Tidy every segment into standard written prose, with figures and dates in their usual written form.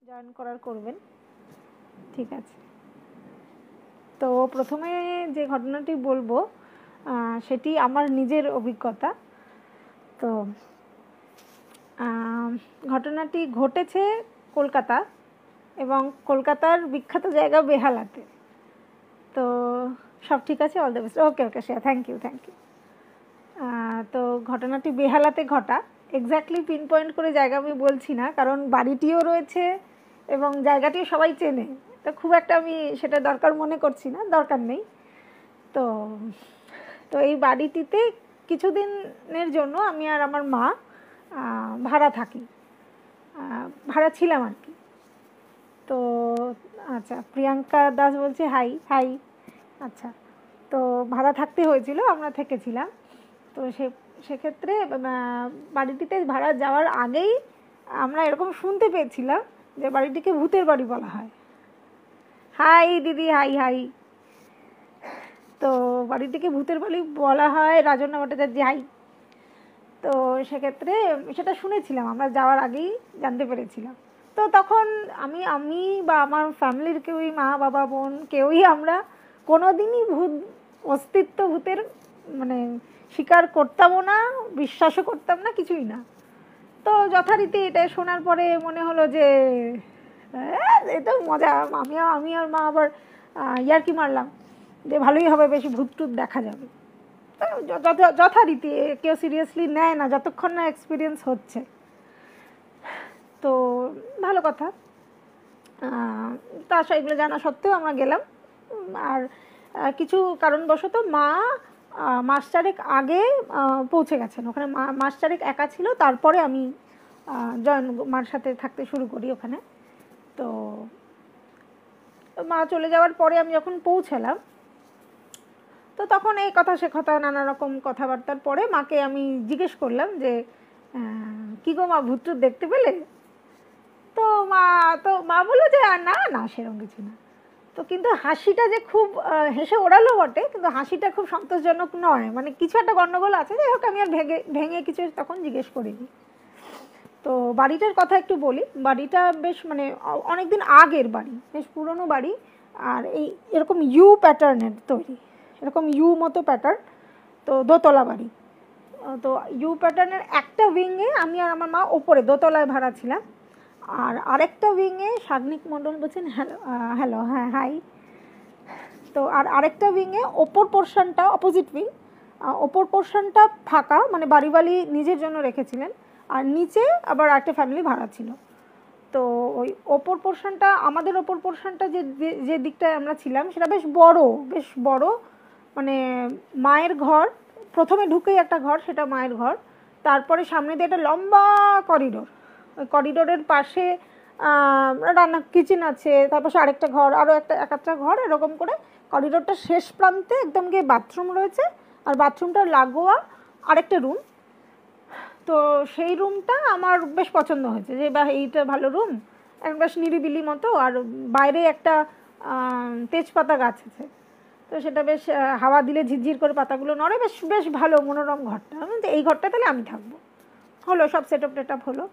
Join করার করবেন। ঠিক আছে। তো প্রথমে যে ঘটনাটি বলবো সেটি আমার নিজের অভিজ্ঞতা। তো ঘটনাটি ঘটেছে কলকাতা এবং কলকাতার বিখ্যাত জায়গা বেহালাতে। তো সব ঠিক আছে, all the best. Okay okay Shreya, thank you thank you. তো ঘটনাটি বেহালাতে ঘটা। এক্স্যাক্টলি পিন পয়েন্ট করে জায়গা আমি বলছি না, কারণ বাড়িটিও রয়েছে এবং জায়গাটিও সবাই চেনে, তো খুব একটা আমি সেটা দরকার মনে করছি না, দরকার নেই। তো তো এই বাড়িটিতে কিছুদিনের জন্য আমি আর আমার মা ভাড়া থাকি, ভাড়া ছিলাম আর কি। তো আচ্ছা, প্রিয়াঙ্কা দাস বলছে হাই হাই। আচ্ছা, তো ভাড়া থাকতে হয়েছিল, আমরা থেকেছিলাম। তো সেক্ষেত্রে বাড়িটিতে ভাড়া যাওয়ার আগেই আমরা এরকম শুনতে পেয়েছিলাম যে বাড়িটিকে ভূতের বাড়ি বলা হয়। হাই দিদি, হাই হাই। তো বাড়িটিকে ভূতের বাড়ি বলা হয়, রাজন্যা ভট্টাচার্য হাই। তো সেক্ষেত্রে সেটা শুনেছিলাম, আমরা যাওয়ার আগেই জানতে পেরেছিলাম। তো তখন আমি বা আমার ফ্যামিলির কেউই, মা বাবা বোন কেউই আমরা কোনো দিনই ভূতের মানে স্বীকার করতামও না, বিশ্বাসও করতাম না, কিছুই না। তো যথারীতি এটা শোনার পরে মনে হলো যে এ তো মজা। আমি আর মা আবার ইয়ার্কি মারলাম যে ভালোই হবে, বেশি ভূত টুত দেখা যাবে। যথারীতি কেউ সিরিয়াসলি নেয় না যতক্ষণ না এক্সপিরিয়েন্স হচ্ছে। তো ভালো কথা। তা এগুলো জানা সত্ত্বেও আমরা গেলাম। আর কিছু কারণবশত মা মাস চারেক আগে পৌঁছে গেছেন ওখানে। মাস চারেক একা ছিল, তারপরে আমি মার সাথে থাকতে শুরু করি ওখানে। তো মা চলে যাওয়ার পরে আমি যখন পৌঁছালাম, তো তখন এই কথা সে কথা নানা রকম কথাবার্তার পরে মাকে আমি জিজ্ঞেস করলাম যে কী গো মা, ভূত দেখতে পেলে? তো মা বললো যে না না, সেরকম কিছু না। তো কিন্তু হাসিটা যে খুব হেসে ওড়ালো বটে, কিন্তু হাসিটা খুব সন্তোষজনক নয়, মানে কিছু একটা গণ্ডগোল আছে। যাই হোক, আমি আর ভেঙে কিছু তখন জিজ্ঞেস করিনি। তো বাড়িটার কথা একটু বলি। বাড়িটা বেশ মানে অনেক দিন আগের বাড়ি, বেশ পুরনো বাড়ি। আর এরকম ইউ প্যাটার্নের তৈরি, এরকম ইউ মতো প্যাটার্ন। তো দোতলা বাড়ি। তো ইউ প্যাটার্নের একটা উইংয়ে আমি আর আমার মা ওপরে দোতলায় ভাড়া ছিলাম, আর আরেকটা উইংয়ে সাগ্নিক মণ্ডল বলছেন হ্যালো হ্যালো, হ্যাঁ হাই। তো আরেকটা উইংয়ে ওপর পোর্শনটা, অপোজিট উইং, ওপর পোর্শনটা ফাঁকা, মানে বাড়ি নিজের জন্য রেখেছিলেন, আর নিচে আবার একটা ফ্যামিলি ভাড়া ছিল। তো ওই ওপর পোর্শনটা, আমাদের ওপর পোর্শনটা যে দিকটায় আমরা ছিলাম সেটা বেশ বড়, মানে মায়ের ঘর। প্রথমে ঢুকেই একটা ঘর, সেটা মায়ের ঘর। তারপরে সামনে দিয়ে একটা লম্বা করিডোর, ওই করিডোরের পাশে রান্না কিচেন আছে, তার পাশে আরেকটা ঘর, আরও একটা ঘর, এরকম করে করিডোরটা শেষ প্রান্তে একদম গিয়ে বাথরুম রয়েছে, আর বাথরুমটার লাগোয়া আরেকটা রুম। তো সেই রুমটা আমার বেশ পছন্দ হয়েছে, যে এইটা ভালো রুম, বেশ নিরিবিলি মতো, আর বাইরে একটা তেজপাতা গাছ আছে। তো সেটা বেশ হাওয়া দিলে ঝিরঝির করে পাতাগুলো নড়ে, বেশ ভালো মনোরম ঘরটা। এই ঘরটা তাহলে আমি থাকবো। হলো, সব সেট আপ হলো।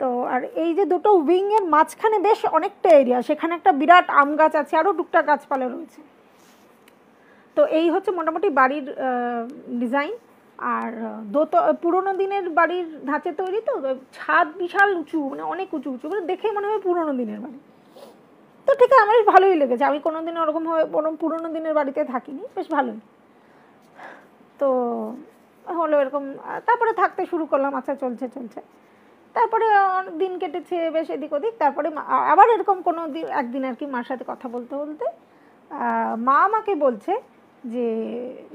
তো আর এই যে দুটো উইংয়ের মাঝখানে বেশ অনেকটা এরিয়া, সেখানে একটা বিরাট আম গাছ আছে, আরও টুকটাক গাছপালা রয়েছে। তো এই হচ্ছে মোটামুটি বাড়ির ডিজাইন। আর পুরোনো দিনের বাড়ির ধাঁচে তৈরি, তো ছাদ বিশাল উঁচু, মানে অনেক উঁচু মানে দেখে মনে হয় পুরোনো দিনের বাড়ি। তো ঠিক আছে, আমার ভালোই লেগেছে। আমি কোনোদিন ওরকমভাবে পুরোনো দিনের বাড়িতে থাকিনি, বেশ ভালোই। তো হলো এরকম, তারপরে থাকতে শুরু করলাম। আচ্ছা, চলছে। তারপরে দিন কেটেছে বেশ এদিক ওদিক। তারপরে আবার এরকম কোনো একদিন আর কি মার সাথে কথা বলতে মা আমাকে বলছে যে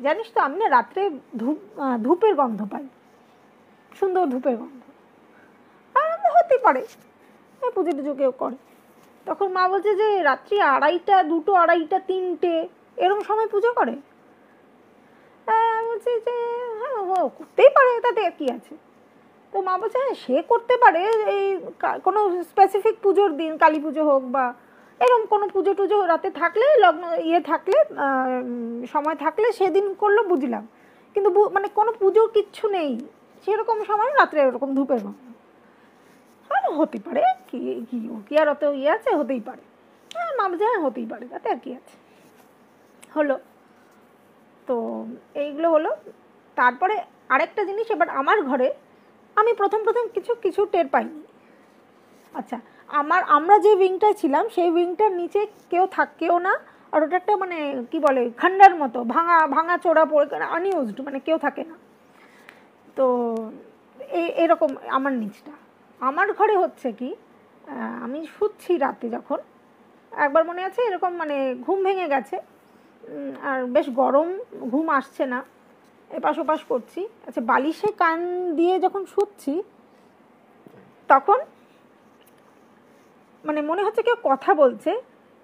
জানিস তো, আমি না রাত্রে ধূপের গন্ধ পাই, সুন্দর ধূপের গন্ধ। আর হতে পারে পুজো টুজো কেউ করে। তখন মা বলছে যে রাত্রি 2টো 2:30 3টে এরকম সময় পুজো করে। বলছি যে হ্যাঁ, করতেই পারে, তাতে কি আছে। তো মা বলছে হ্যাঁ, সে করতে পারে, এই কোনো স্পেসিফিক পুজোর দিন, কালী পুজো হোক বা এরকম কোনো পুজো টুজো রাতে থাকলে, লগ্ন থাকলে, সময় থাকলে সেদিন করলো, বুঝলাম। কিন্তু মানে কোনো পুজো কিচ্ছু নেই সেরকম সময় রাত্রে এরকম ধূপের গন্ধ। আর হতে পারে, কি কি কি আর অত ইয়ে আছে, হতেই পারে, হ্যাঁ মা বলছে হ্যাঁ হতেই পারে, তাতে আর কি আছে। হলো, তো এইগুলো হলো। তারপরে আরেকটা জিনিস, এবার আমার ঘরে আমি প্রথম কিছু কিছু টের পাইনি। আচ্ছা, আমরা যে উইংটায় ছিলাম সেই উইংটার নিচে কেউ না, আর ওটা একটা মানে কি বলে খান্ডার মতো, ভাঙা চোরা পড়ে, আনইউজড, মানে কেউ থাকে না। তো এরকম আমার নিচটা। আমার ঘরে হচ্ছে কি, আমি শুচ্ছি রাতে যখন, একবার মনে আছে এরকম মানে ঘুম ভেঙে গেছে, আর বেশ গরম, ঘুম আসছে না, এপাশ ওপাশ করছি। আচ্ছা, বালিশে কান দিয়ে যখন শুচ্ছি তখন মানে মনে হচ্ছে কেউ কথা বলছে,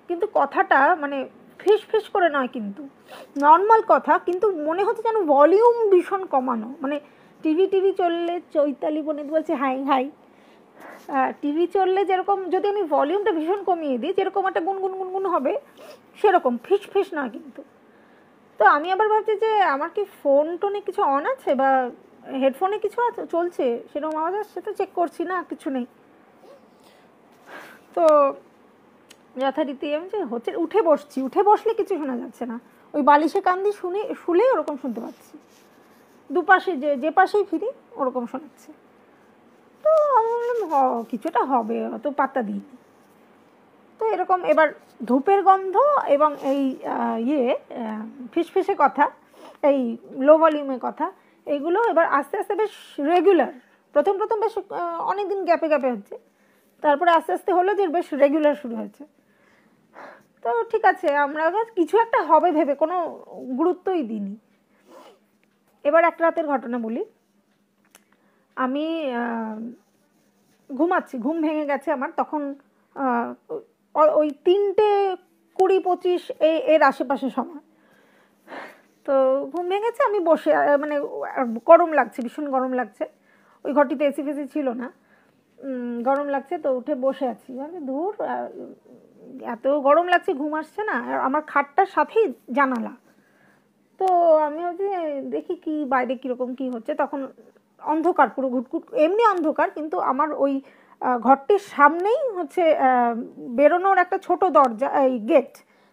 কিন্তু কথাটা মানে ফিস ফিস করে নয়, কিন্তু নর্মাল কথা, কিন্তু মনে হচ্ছে যেন ভলিউম ভীষণ কমানো। মানে টিভি চললে চৈতালি বনিত বলছে হাই হাই, টিভি চললে যেরকম যদি আমি ভলিউমটা ভীষণ কমিয়ে দিই যেরকম একটা গুনগুন হবে, সেরকম ফিস ফিস নয় কিন্তু। তো আমি আবার ভাবছি যে আমার কি ফোন টোনে কিছু অন আছে বা হেডফোনে কিছু আছে চলছে, সেরকম আওয়াজ আসছে, তো চেক করছি না, কিছু নেই। তো যথারীতি আমি যে হচ্ছে উঠে বসলে কিছু শোনা যাচ্ছে না, ওই বালিশে কান দিয়ে শুলে ওরকম শুনতে পাচ্ছি, দুপাশে যে পাশেই ফিরি ওরকম শোনাচ্ছে। তো আমি বললাম কিছুটা হবে, অত পাত্তা দিই। তো এরকম এবার ধূপের গন্ধ এবং এই ফিসফিসে কথা, এই লো ভলিউমের কথা, এগুলো এবার আস্তে আস্তে বেশ রেগুলার। প্রথম বেশ অনেক দিন গ্যাপে হচ্ছে, তারপরে আস্তে আস্তে হলো যে বেশ রেগুলার শুরু হয়েছে। তো ঠিক আছে, আমরা কিছু একটা হবে ভেবে কোনো গুরুত্বই দিইনি। এবার এক রাতের ঘটনা বলি। আমি ঘুমাচ্ছি, ঘুম ভেঙে গেছে আমার তখন, ওই 3:20-25 এর আশেপাশে সময়। তো ঘুম ভেঙেছে, আমি বসে মানে গরম লাগছে, ভীষণ গরম লাগছে, ওই ঘরটিতে এসি ফেসি ছিল না, গরম লাগছে, তো উঠে বসে আছি। দূর, এত গরম লাগছে, ঘুম আসছে না, আর আমার খাটটার সাথেই জানালা। তো আমি হচ্ছে দেখি কি বাইরে কীরকম কী হচ্ছে, তখন অন্ধকার, পুরো ঘুটঘুট, এমনি অন্ধকার, কিন্তু আমার ওই ঘরটির সামনেই হচ্ছে বেরোনোর একটা ছোট দরজা, এই গেট,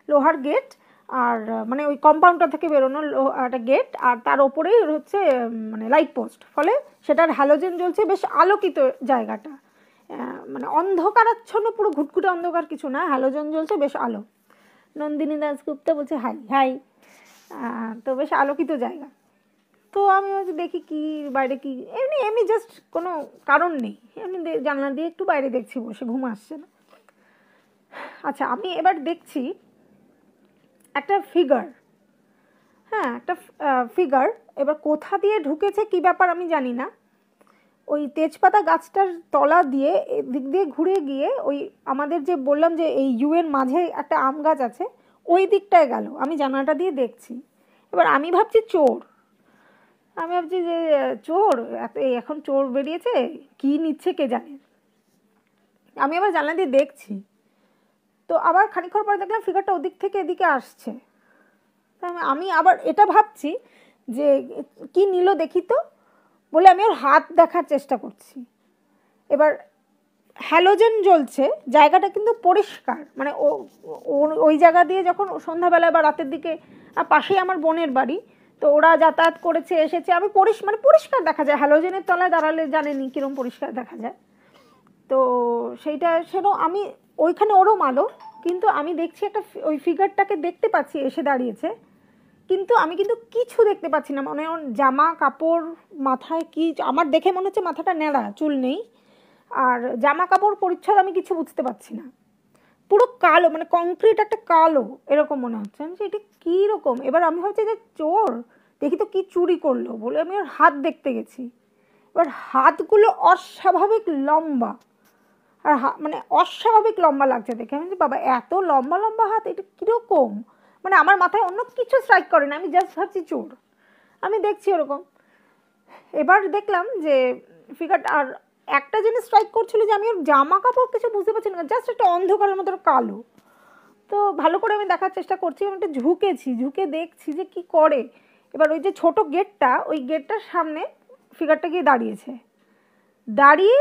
লোহার গেট, আর মানে ওই কম্পাউন্ডটা থেকে বেরোনোর একটা গেট, আর তার ওপরেই হচ্ছে মানে লাইট পোস্ট, ফলে সেটার হ্যালোজেন জ্বলছে, বেশ আলোকিত জায়গাটা, মানে অন্ধকারাচ্ছন্ন, পুরো ঘুটঘুটে অন্ধকার কিছু না, হ্যালোজেন জ্বলছে, বেশ আলো। নন্দিনী দাসগুপ্তা বলছে হাই হাই, তো বেশ আলোকিত জায়গা। তো আমি হচ্ছে দেখি কি বাইরে কি, এমনি জাস্ট কোনো কারণ নেই, এমনি জানলা দিয়ে একটু বাইরে দেখছি, বসে, ঘুম আসছে না। আচ্ছা, আমি এবার দেখছি একটা ফিগার, হ্যাঁ একটা ফিগার, এবার কোথা দিয়ে ঢুকেছে কি ব্যাপার আমি জানি না, ওই তেজপাতা গাছটার তলা দিয়ে দিক দিয়ে ঘুরে গিয়ে ওই আমাদের যে বললাম যে এই ইউএর মাঝে একটা আম গাছ আছে, ওই দিকটায় গেল। আমি জানালাটা দিয়ে দেখছি, এবার আমি ভাবছি চোর, আমি ভাবছি যে চোর, এখন চোর বেরিয়েছে, কি নিচ্ছে কে জানে। আমি আবার জানলা দিয়ে দেখছি, তো আবার খানিকক্ষণ পরে দেখলাম ফিগারটা ওদিক থেকে এদিকে আসছে। আমি আবার এটা ভাবছি যে কি নিল দেখি তো, বলে আমি ওর হাত দেখার চেষ্টা করছি। এবার হ্যালোজেন জ্বলছে, জায়গাটা কিন্তু পরিষ্কার, মানে ওই জায়গা দিয়ে যখন সন্ধ্যাবেলা বা রাতের দিকে, পাশেই আমার বোনের বাড়ি, তো ওরা যাতায়াত করেছে এসেছে, আমি মানে পরিষ্কার দেখা যায়, হ্যালোজেনের তলায় দাঁড়ালে জানেনি কিরম পরিষ্কার দেখা যায়। তো সেরকম আমি ওইখানে ওরম আলো, কিন্তু আমি দেখছি একটা ওই ফিগারটাকে দেখতে পাচ্ছি এসে দাঁড়িয়েছে, কিন্তু আমি কিন্তু কিছু দেখতে পাচ্ছি না, মানে জামা কাপড়, মাথায় কি, আমার দেখে মনে হচ্ছে মাথাটা ন্যাড়া, চুল নেই, আর জামা কাপড় পরিচ্ছদ আমি কিছু বুঝতে পারছি না, পুরো কালো, মানে কংক্রিট একটা কালো, এরকম মনে হচ্ছে। আমি এটা কীরকম, এবার আমি ভাবছি যে চোর, দেখি তো কি চুরি করলো, বলে আমি ওর হাত দেখতে গেছি। এবার হাতগুলো অস্বাভাবিক লম্বা, আর মানে অস্বাভাবিক লম্বা লাগছে দেখে। আমি বাবা, এত লম্বা লম্বা হাত, এটা কীরকম, মানে আমার মাথায় অন্য কিছু স্ট্রাইক করে না, আমি জাস্ট ভাবছি চোর। আমি দেখছি ওরকম, এবার দেখলাম যে ফিগারটা, আর একটা জিনিস স্ট্রাইক করছিল যে আমি ওর জামা কাপড় কিছু বুঝতে পারছি না, জাস্ট একটা অন্ধকারের মতো কালো। তো ভালো করে আমি দেখার চেষ্টা করছি, আমি একটা ঝুঁকে দেখছি যে কি করে। এবার ওই যে ছোট গেটটা, ওই গেটটার সামনে ফিগারটা গিয়ে দাঁড়িয়ে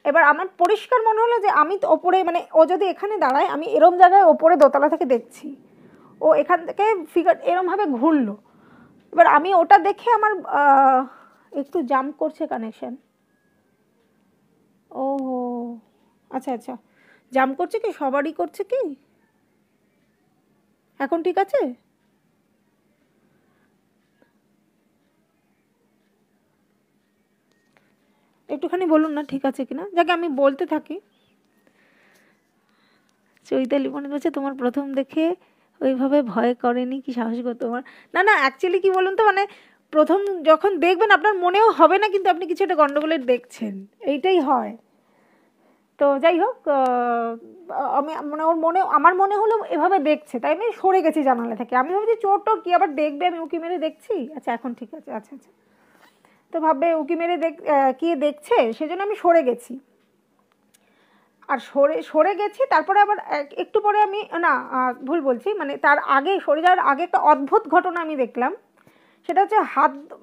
এবার আমার পরিষ্কার মনে হলো যে আমি তো ওপরে, মানে ও যদি এখানে দাঁড়ায়, আমি এরম জায়গায় ওপরে দোতলা থেকে দেখছি, ও এখান থেকে ফিগার এরমভাবে ঘুরলো। এবার আমি ওটা দেখে আমার একটু জাম্প করছে কানেকশন। ও আচ্ছা আচ্ছা, জাম্প করছে কি, সবারই করছে কি? এখন ঠিক আছে? একটুখানি বলুন না ঠিক আছে কিনা, যাকে আমি বলতে থাকি। চৈতালি মনে করছে তোমার প্রথম দেখে ওইভাবে ভয় করেনি, কি সাহসিক তোমার। না না, অ্যাকচুয়ালি কি বলুন তো, মানে প্রথম যখন দেখবেন আপনার মনেও হবে না কিন্তু আপনি কিছু একটা গন্ডগোলের দেখছেন, এইটাই হয়। তো যাই হোক, আমি মানে ওর মনে, আমার মনে হলো এভাবে দেখছে, তাই আমি সরে গেছি জানালা থেকে। আমি ভাবছি চোর টোর কি আবার দেখবে, আমি উঁকি মেরে দেখছি। আচ্ছা এখন ঠিক আছে, আচ্ছা আচ্ছা। তো ভাববে উঁকি মেরে কি দেখছে, সেজন্য আমি সরে গেছি। আর সরে সরে গেছি, তারপরে আবার একটু পরে আমি, না ভুল বলছি, মানে তার আগে, সরে যাওয়ার আগে একটা অদ্ভুত ঘটনা আমি দেখলাম। সেটা হচ্ছে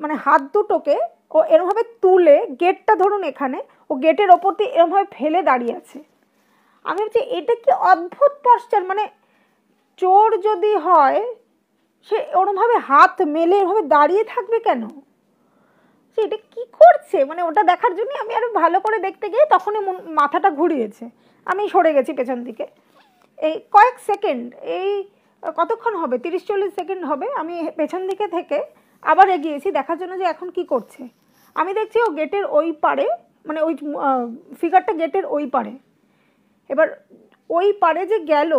মানে হাত দুটোকে ও এরমভাবে তুলে, গেটটা ধরুন এখানে, ও গেটের ওপর দিয়ে এরমভাবে ফেলে দাঁড়িয়ে আছে। আমি ভাবছি এটা কি অদ্ভুত পশ্চার, মানে চোর যদি হয় সে ওরমভাবে হাত মেলে এরভাবে দাঁড়িয়ে থাকবে কেন, সে এটা কি করছে, মানে ওটা দেখার জন্য আমি আরো ভালো করে দেখতে গিয়ে তখনই মাথাটা ঘুরিয়েছে। আমি সরে গেছি পেছন দিকে, এই কয়েক সেকেন্ড, এই কতক্ষণ হবে, 30-40 সেকেন্ড হবে, আমি পেছন দিকে থেকে আবার এগিয়েছি দেখার জন্য যে এখন কি করছে। আমি দেখছি ও গেটের ওই পারে, মানে ওই ফিগারটা গেটের ওই পারে। এবার ওই পারে যে গেল,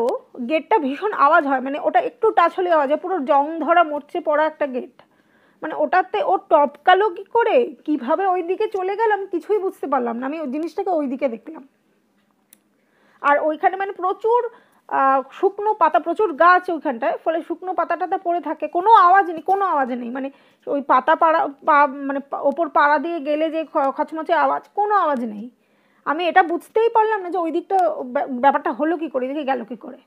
গেটটা ভীষণ আওয়াজ হয়, মানে ওটা একটু টাচ হলে আওয়াজ হয়, পুরো জং ধরা মরচে পড়া একটা গেট, মানে ওটাতে ও টপকালো কি করে, কিভাবে ওই দিকে চলে গেলাম কিছুই বুঝতে পারলাম না। আমি ওই জিনিসটাকে ওই দিকে দেখলাম, আর ওইখানে মানে প্রচুর শুকনো পাতা, প্রচুর গাছ ওইখানটায়, ফলে শুকনো পাতা টাতা পড়ে থাকে, কোনো আওয়াজ নেই, কোনো আওয়াজ নেই, মানে ওই পাতা পাড়া মানে ওপর পাড়া দিয়ে গেলে যে খচমচে আওয়াজ, কোনো আওয়াজ নেই। আমি এটা বুঝতেই পারলাম না যে ওই দিকটা ব্যাপারটা হলো কি করে, এদিকে গেল কি করে।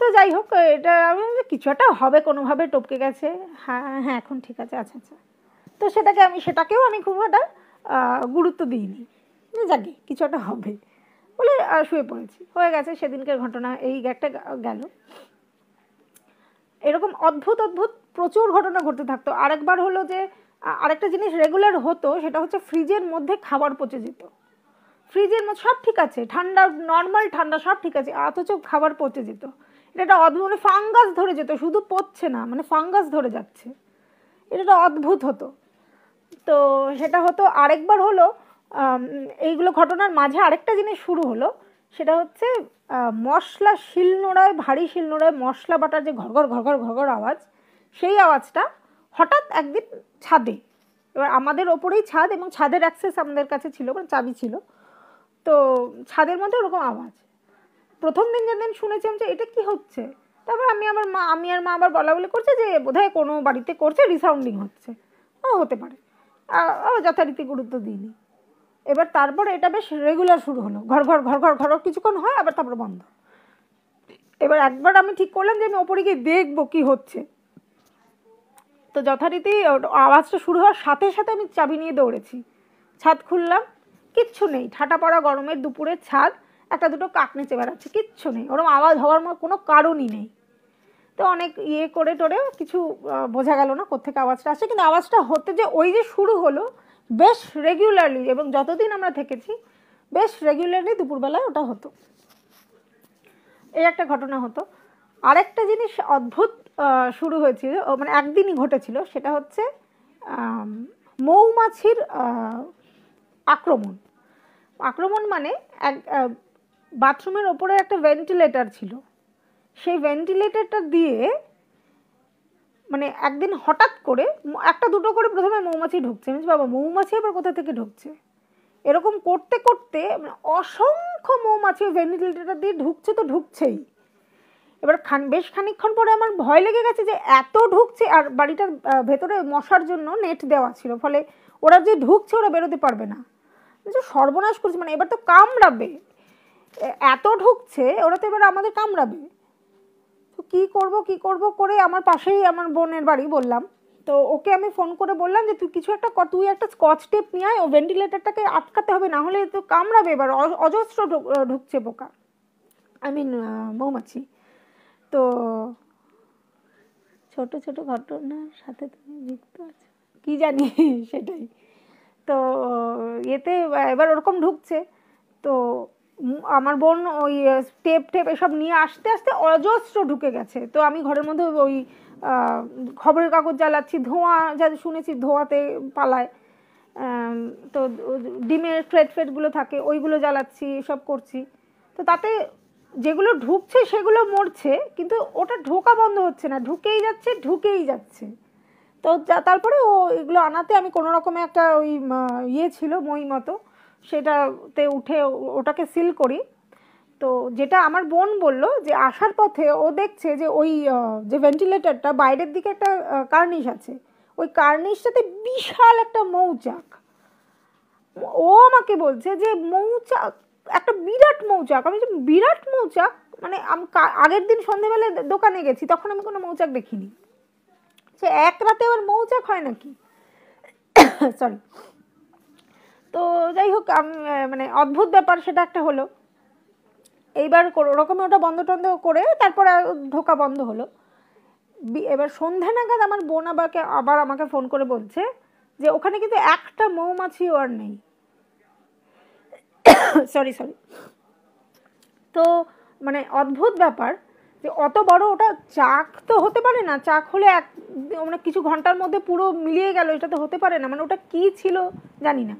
তো যাই হোক, এটা আমি কিছু একটা হবে, কোনোভাবে টপকে গেছে। হ্যাঁ হ্যাঁ এখন ঠিক আছে, আচ্ছা আচ্ছা। তো সেটাকেও আমি খুব একটা গুরুত্ব দিইনি, যাকে কিছু একটা হবে বলে শুয়ে পড়েছি, হয়ে গেছে সেদিনকার ঘটনা, এই একটা গেল। এরকম অদ্ভুত অদ্ভুত প্রচুর ঘটনা ঘটতে থাকতো। আরেকবার হলো যে আরেকটা জিনিস রেগুলার হতো, সেটা হচ্ছে ফ্রিজের মধ্যে খাবার পচে যেত। ফ্রিজের মধ্যে সব ঠিক আছে, ঠান্ডা, নর্মাল ঠান্ডা সব ঠিক আছে, অথচ খাবার পচে যেত। এটা একটা অদ্ভুত, মানে ফাঙ্গাস ধরে যেত, শুধু পচছে না, মানে ফাঙ্গাস ধরে যাচ্ছে, এটা একটা অদ্ভুত হতো। তো সেটা হতো। আরেকবার হলো এইগুলো ঘটনার মাঝে আরেকটা জিনিস শুরু হলো, সেটা হচ্ছে মশলা শিলনোড়ায়, ভারী শিলনোড়ায় মশলা বাটার যে ঘরঘর ঘরঘর ঘরঘর আওয়াজ, সেই আওয়াজটা হঠাৎ একদিন ছাদে, এবার আমাদের ওপরেই ছাদ এবং ছাদের অ্যাক্সেস আমাদের কাছে ছিল, মানে চাবি ছিল, তো ছাদের মধ্যে ওরকম আওয়াজ। প্রথম দিন যেদিন শুনেছিলাম যে এটা কি হচ্ছে, তারপর আমি আর মা আবার বলা বলি করছে যে বোধহয় কোনো বাড়িতে করছে, রিসাউন্ডিং হচ্ছে, ও হতে পারে, যথারীতি গুরুত্ব দিইনি। এবার তারপরে এটা বেশ রেগুলার শুরু হলো, ঘর ঘর ঘর ঘর ঘর কিছুক্ষণ হয়, আবার তারপর বন্ধ। এবার একবার আমি ঠিক করলাম যে আমি ওপরে গিয়ে দেখবো কি হচ্ছে। তো যথারীতি আওয়াজটা শুরু হওয়ার সাথে সাথে আমি চাবি নিয়ে দৌড়েছি, ছাদ খুললাম, কিচ্ছু নেই, ঠাটা পড়া গরমের দুপুরের ছাদ, একটা দুটো কাক নেচে বেড়াচ্ছে, কিচ্ছু নেই, ওরকম আওয়াজ হওয়ার কোনো কারণই নেই। তো অনেক করে টোরে কিছু বোঝা গেল না কোত্থেকে আওয়াজটা আসছে, কিন্তু আওয়াজটা হতে যে ওই যে শুরু হলো বেশ রেগুলারলি, এবং যতদিন আমরা থেকেছি বেশ রেগুলারলি দুপুরবেলায় ওটা হতো। এই একটা ঘটনা হতো। আরেকটা জিনিস অদ্ভুত শুরু হয়েছিল, মানে একদিনই ঘটেছিল, সেটা হচ্ছে মৌমাছির আক্রমণ। আক্রমণ মানে এক বাথরুমের ওপরে একটা ভেন্টিলেটর ছিল, সেই ভেন্টিলেটরটা দিয়ে মানে একদিন হঠাৎ করে একটা দুটো করে প্রথমে মৌমাছি ঢুকছে, আমি বাবা মৌমাছি আবার কোথা থেকে ঢুকছে, এরকম করতে করতে অসংখ্য মৌমাছি ভেন্টিলেটরটা দিয়ে ঢুকছে, তো ঢুকছেই। এবার বেশ খানিকক্ষণ পরে আমার ভয় লেগে গেছে যে এত ঢুকছে, আর বাড়িটার ভেতরে মশার জন্য নেট দেওয়া ছিল, ফলে ওরা যে ঢুকছে ওরা বেরোতে পারবে না, সর্বনাশ করছে, মানে এবার তো কামড়াবে, এত ঢুকছে ওরা তো এবার আমাদের কামড়াবে। তো কী করব করে আমার পাশেই আমার বোনের বাড়ি, বললাম তো ওকে আমি ফোন করে বললাম যে তুই কিছু একটা কর, তুই একটা স্কচ টেপ নিয়ে আয়, ও ভেন্টিলেটারটাকে আটকাতে হবে, না হলে তো কামড়াবে, এবার অজস্র ঢুকছে পোকা, আই মিন মৌমাছি। তো ছোট ছোট ঘটনার সাথে তুমি যুক্ত আছো কি জানি সেটাই। তো এতে এবার ওরকম ঢুকছে, তো আমার বোন ওই টেপ টেপ এসব নিয়ে আসতে আসতে অজস্র ঢুকে গেছে। তো আমি ঘরের মধ্যে ওই খবরের কাগজ জ্বালাচ্ছি, ধোঁয়া যা শুনেছি ধোঁয়াতে পালায়, তো ডিমের ফ্রেটগুলো থাকে ওইগুলো জ্বালাচ্ছি, সব করছি। তো তাতে যেগুলো ঢুকছে সেগুলো মরছে, কিন্তু ওটা ঢোকা বন্ধ হচ্ছে না, ঢুকেই যাচ্ছে ঢুকেই যাচ্ছে। তো তারপরে ও এগুলো আনাতে আমি কোনো রকমে একটা ওই ইয়ে ছিল মই মতো, সেটাতে উঠে ওটাকে সিল করি। তো যেটা আমার বোন বলল যে আসার পথে ও দেখছে যে ওই যে ভেন্টিলেটরটা বাইরের দিকে একটা কার্নিশ আছে, ওই কার্নিশটাতে বিশাল একটা মৌচাক। ও আমাকে বলছে যে মৌচাক, একটা বিরাট মৌচাক। আমি যে বিরাট মৌচাক, মানে আমি আগের দিন সন্ধ্যেবেলা দোকানে গেছি, তখন আমি কোনো মৌচাক দেখিনি, সে এক রাতে আবার মৌচাক হয় নাকি, সরি। তো যাই হোক, মানে অদ্ভুত ব্যাপার সেটা একটা হলো। এইবার ওরকম ওটা বন্ধ টন্ধ করে তারপরে ঢোকা বন্ধ হলো। এবার সন্ধ্যা নাগাদ আমার বোন আবার আমাকে ফোন করে বলছে যে ওখানে কিন্তু একটা মৌমাছিও আর নেই। Sorry sorry. তো মানে অদ্ভুত ব্যাপার যে অত বড় ওটা চাক তো হতে পারে না, চাক হলে মানে কিছু ঘন্টার মধ্যে পুরো মিলিয়ে গেল, এটা তো হতে পারে না, মানে ওটা কি ছিল জানি না।